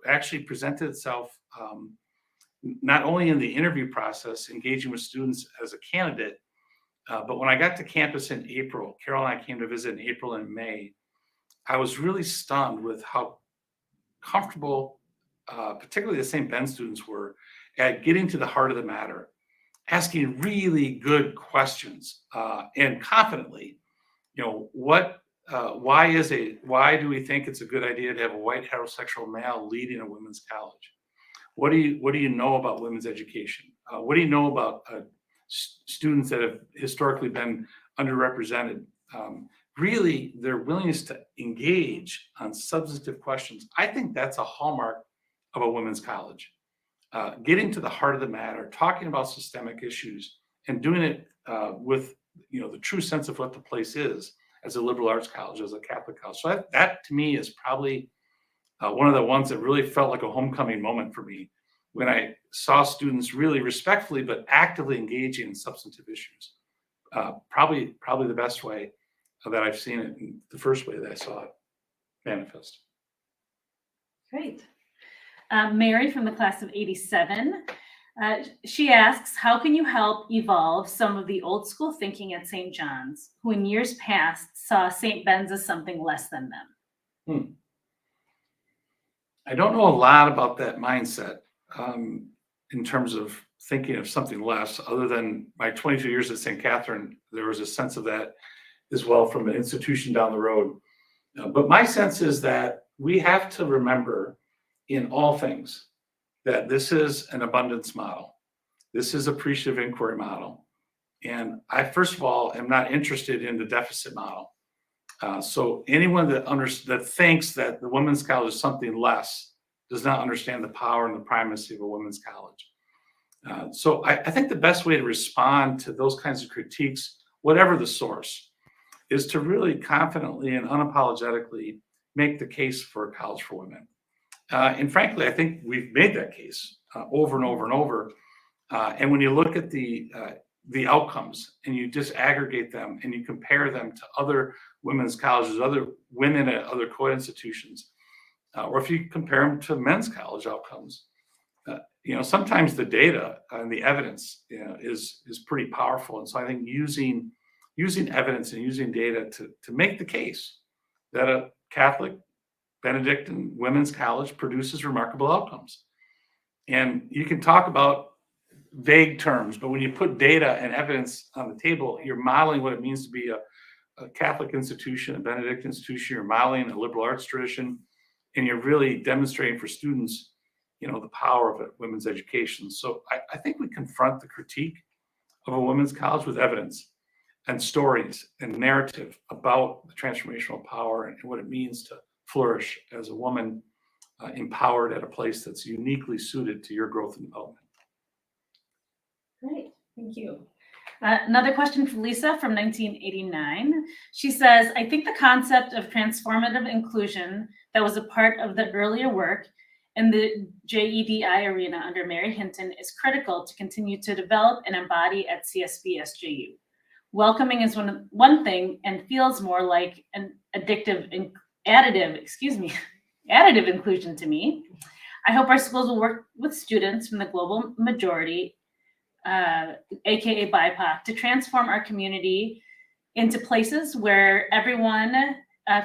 actually presented itself not only in the interview process, engaging with students as a candidate, but when I got to campus in April, Carol and I came to visit in April and May, I was really stunned with how comfortable, particularly the St. Ben students were at getting to the heart of the matter, asking really good questions and confidently, why do we think it's a good idea to have a white heterosexual male leading a women's college? What do you know about women's education? What do you know about students that have historically been underrepresented? Really, their willingness to engage on substantive questions. I think that's a hallmark of a women's college. Getting to the heart of the matter, talking about systemic issues, and doing it with the true sense of what the place is as a liberal arts college, as a Catholic college. So that to me is probably one of the ones that really felt like a homecoming moment for me, when I saw students really respectfully but actively engaging in substantive issues. Probably the best way that I've seen it, and the first way that I saw it manifest. Great. Mary from the class of 87. She asks, how can you help evolve some of the old school thinking at St. John's, who in years past saw St. Ben's as something less than them? I don't know a lot about that mindset in terms of thinking of something less, other than my 22 years at St. Catherine. There was a sense of that as well from an institution down the road. But my sense is that we have to remember in all things that this is an abundance model. This is appreciative inquiry model. And I, first of all, am not interested in the deficit model. So anyone that thinks that the women's college is something less does not understand the power and the primacy of a women's college. So I think the best way to respond to those kinds of critiques, whatever the source, is to really confidently and unapologetically make the case for a college for women. And frankly, I think we've made that case over and over and over. And when you look at the outcomes and you disaggregate them and you compare them to other women's colleges, other women at other co-ed institutions, or if you compare them to men's college outcomes, sometimes the data and the evidence, is pretty powerful. And so I think using evidence and using data to make the case that a Catholic Benedictine women's college produces remarkable outcomes. And you can talk about vague terms, but when you put data and evidence on the table, you're modeling what it means to be a Catholic institution, a Benedictine institution. You're modeling a liberal arts tradition, and you're really demonstrating for students, the power of women's education. So I think we confront the critique of a women's college with evidence and stories and narrative about the transformational power and what it means to flourish as a woman, empowered at a place that's uniquely suited to your growth and development. Great, thank you. Another question from Lisa from 1989. She says, I think the concept of transformative inclusion that was a part of the earlier work in the JEDI arena under Mary Hinton is critical to continue to develop and embody at CSB SJU. Welcoming is one thing and feels more like an additive inclusion to me. I hope our schools will work with students from the global majority, aka BIPOC, to transform our community into places where everyone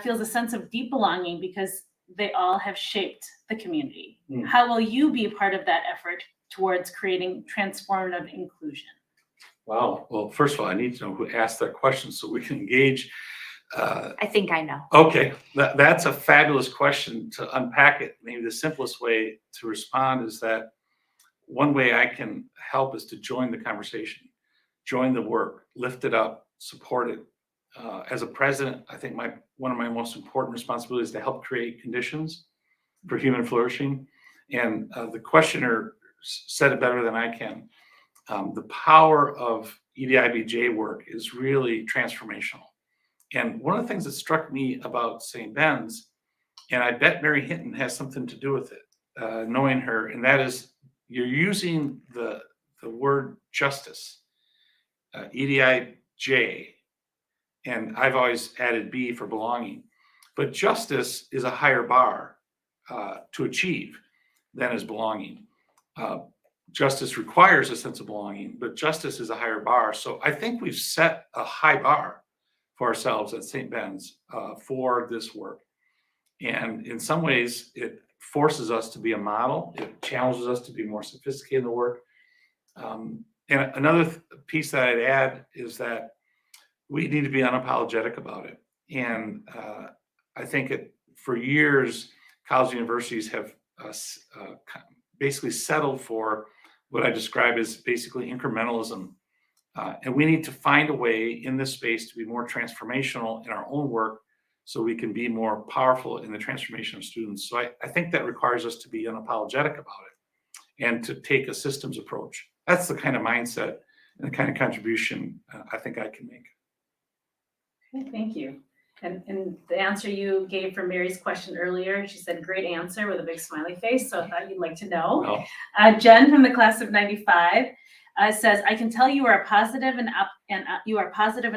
feels a sense of deep belonging because they all have shaped the community. How will you be a part of that effort towards creating transformative inclusion? Wow. Well, first of all, I need to know who asked that question so we can engage. I think I know. Okay, that's a fabulous question to unpack it. Maybe the simplest way to respond is that one way I can help is to join the conversation, join the work, lift it up, support it. As a president, I think one of my most important responsibilities is to help create conditions for human flourishing. And the questioner said it better than I can. The power of EDIBJ work is really transformational. And one of the things that struck me about St. Ben's, and I bet Mary Hinton has something to do with it, knowing her, and that is you're using the word justice, EDIJ, and I've always added B for belonging. But justice is a higher bar to achieve than is belonging. Justice requires a sense of belonging, but justice is a higher bar. So I think we've set a high bar for ourselves at St. Ben's for this work. And in some ways, it forces us to be a model. It challenges us to be more sophisticated in the work. And another piece that I'd add is that we need to be unapologetic about it. And I think for years, college universities have basically settled for what I describe as basically incrementalism. And we need to find a way in this space to be more transformational in our own work so we can be more powerful in the transformation of students. So I think that requires us to be unapologetic about it and to take a systems approach. That's the kind of mindset and the kind of contribution I think I can make. Okay, thank you. And the answer you gave for Mary's question earlier, she said, great answer with a big smiley face. So I thought you'd like to know. Well, Jen from the class of 95 says, I can tell you are positive and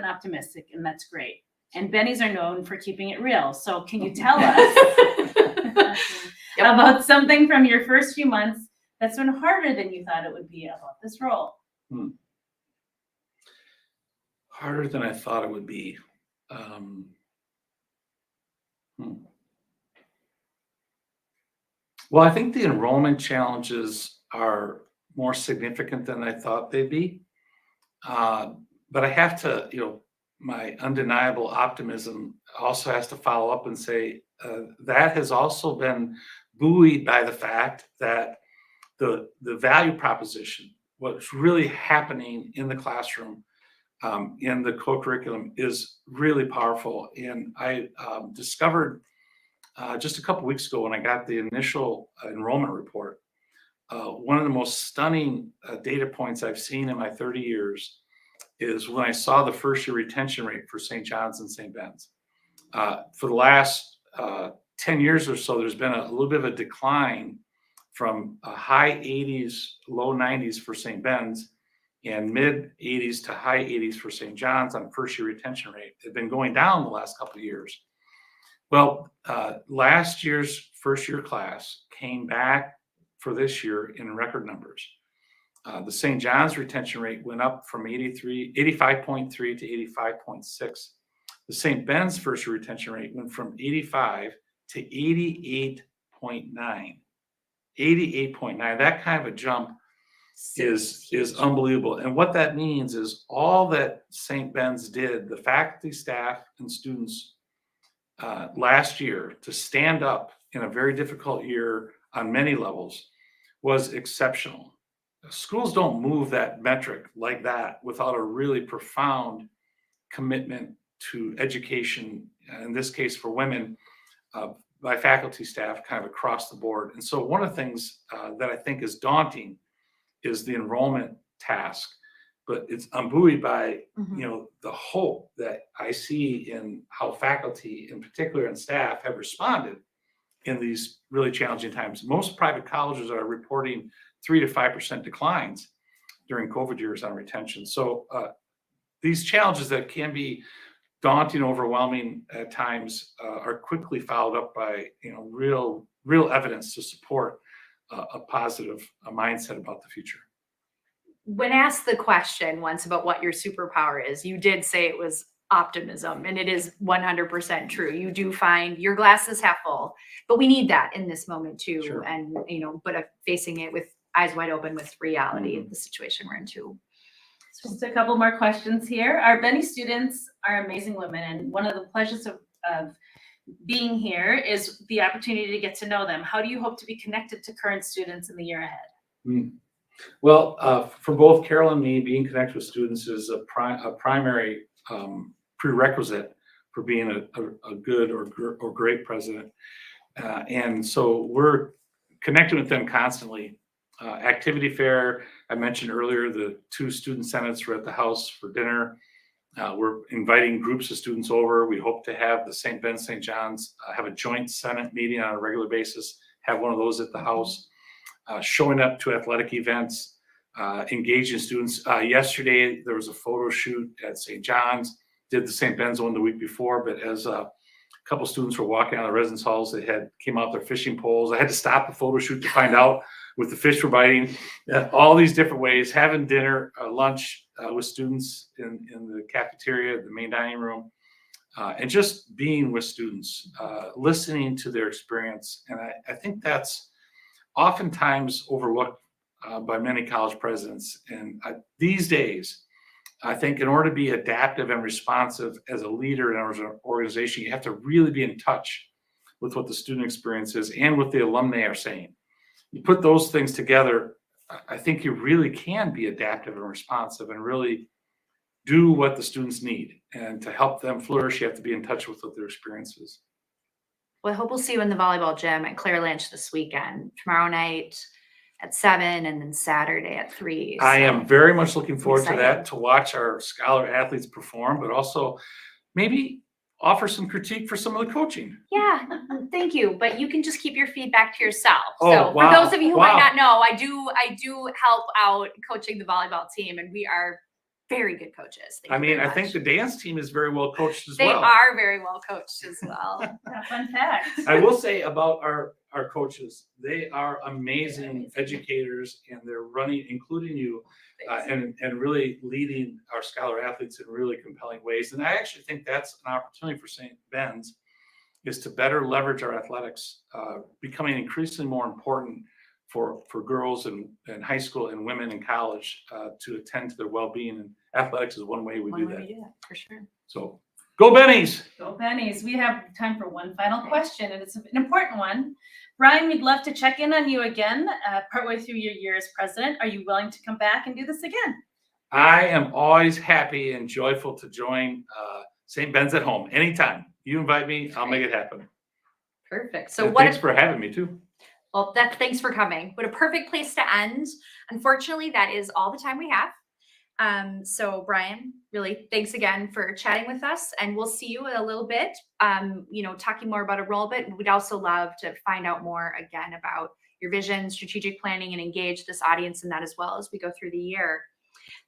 optimistic, and that's great. And Bennies are known for keeping it real. So can you tell us about something from your first few months that's been harder than you thought it would be about this role? Harder than I thought it would be. Well, I think the enrollment challenges are more significant than I thought they'd be. But I have to, my undeniable optimism also has to follow up and say that has also been buoyed by the fact that the value proposition, what's really happening in the classroom, in the co-curriculum is really powerful. And I discovered just a couple weeks ago when I got the initial enrollment report, one of the most stunning data points I've seen in my 30 years is when I saw the first year retention rate for St. John's and St. Ben's. For the last 10 years or so, there's been a little bit of a decline from high 80s, low 90s for St. Ben's and mid 80s to high 80s for St. John's on first year retention rate. They've been going down the last couple of years. Well, last year's first-year class came back for this year in record numbers. The St. John's retention rate went up from 85.3 to 85.6. The St. Ben's first-year retention rate went from 85 to 88.9. 88.9. That kind of a jump is unbelievable. And what that means is all that St. Ben's did, the faculty, staff, and students last year to stand up in a very difficult year on many levels was exceptional. Schools don't move that metric like that without a really profound commitment to education, in this case for women, by faculty, staff, kind of across the board. And so one of the things that I think is daunting is the enrollment task, but I'm buoyed by the hope that I see in how faculty in particular and staff have responded in these really challenging times. Most private colleges are reporting 3 to 5% declines during COVID years on retention. So these challenges that can be daunting, overwhelming at times are quickly followed up by real evidence to support a positive mindset about the future. When asked the question once about what your superpower is, you did say it was optimism, and it is 100% true. You do find your glass is half full, but we need that in this moment too. Sure. And but facing it with eyes wide open with reality of the situation we're in too. Just a couple more questions here. Our Bennie students are amazing women, and one of the pleasures of being here is the opportunity to get to know them. How do you hope to be connected to current students in the year ahead? Well, for both Carol and me, being connected with students is a primary prerequisite for being a good or great president. And so we're connecting with them constantly. Activity fair, I mentioned earlier, the 2 student senates were at the house for dinner. We're inviting groups of students over. We hope to have the St. Ben, St. John's have a joint senate meeting on a regular basis, have one of those at the house. Showing up to athletic events, engaging students. Yesterday, there was a photo shoot at St. John's, did the St. Ben's one the week before, but as a couple students were walking out of the residence halls, they came out their fishing poles. I had to stop the photo shoot to find out what the fish were biting. All these different ways, having dinner, lunch with students in the cafeteria, the main dining room, and just being with students, listening to their experience. And I think that's oftentimes overlooked by many college presidents. And these days, I think in order to be adaptive and responsive as a leader in an organization, you have to really be in touch with what the student experience is and what the alumni are saying. You put those things together, I think you really can be adaptive and responsive and really do what the students need. And to help them flourish, you have to be in touch with what their experience is. Well, I hope we'll see you in the volleyball gym at Claire Lynch this weekend, tomorrow night at 7 and then Saturday at 3. I am very much looking forward to Excited. that, to watch our scholar athletes perform, but also maybe offer some critique for some of the coaching. Yeah, thank you. But you can just keep your feedback to yourself. Oh, So wow. for those of you who Wow. might not know, I do help out coaching the volleyball team, and we are very good coaches. Thank I you mean, very I think much. the dance team is very well coached as They well. are very well coached as well. Fun fact. I will say about our coaches, they are amazing educators, and they're running, including you, and really leading our scholar athletes in really compelling ways. And I actually think that's an opportunity for St. Ben's, is to better leverage our athletics, becoming increasingly more important for girls in high school and women in college to attend to their well-being. And athletics is one way we do that. For sure. So go Bennies! Go Bennies. We have time for one final question, and it's an important one. Brian, we'd love to check in on you again partway through your year as president. Are you willing to come back and do this again? I am always happy and joyful to join St. Ben's at home anytime. You invite me, I'll make it happen. Perfect. So And what thanks for having me too. Well, thanks for coming. What a perfect place to end. Unfortunately, that is all the time we have. So Brian, really thanks again for chatting with us, and we'll see you in a little bit, talking more about a role bit. We'd also love to find out more again about your vision, strategic planning, and engage this audience in that as well as we go through the year.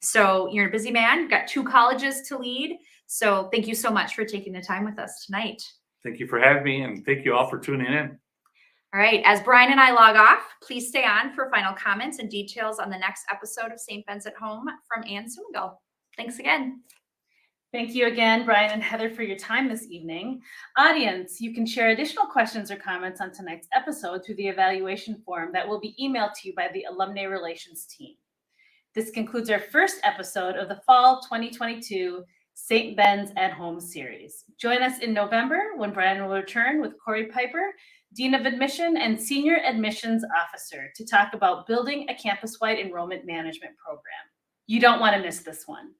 So you're a busy man, you've got 2 colleges to lead. So thank you so much for taking the time with us tonight. Thank you for having me, and thank you all for tuning in. All right, as Brian and I log off, please stay on for final comments and details on the next episode of St. Ben's at Home from Ann Sumigal. Thanks again. Thank you again, Brian and Heather, for your time this evening. Audience, you can share additional questions or comments on tonight's episode through the evaluation form that will be emailed to you by the Alumni Relations team. This concludes our first episode of the Fall 2022 St. Ben's at Home series. Join us in November when Brian will return with Corey Piper, Dean of Admission and Senior Admissions Officer, to talk about building a campus-wide enrollment management program. You don't want to miss this one.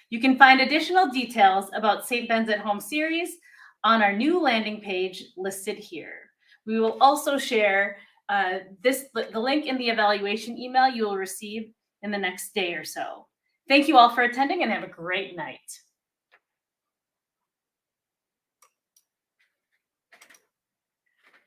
You can find additional details about St. Ben's at Home series on our new landing page listed here. We will also share the link in the evaluation email you will receive in the next day or so. Thank you all for attending and have a great night.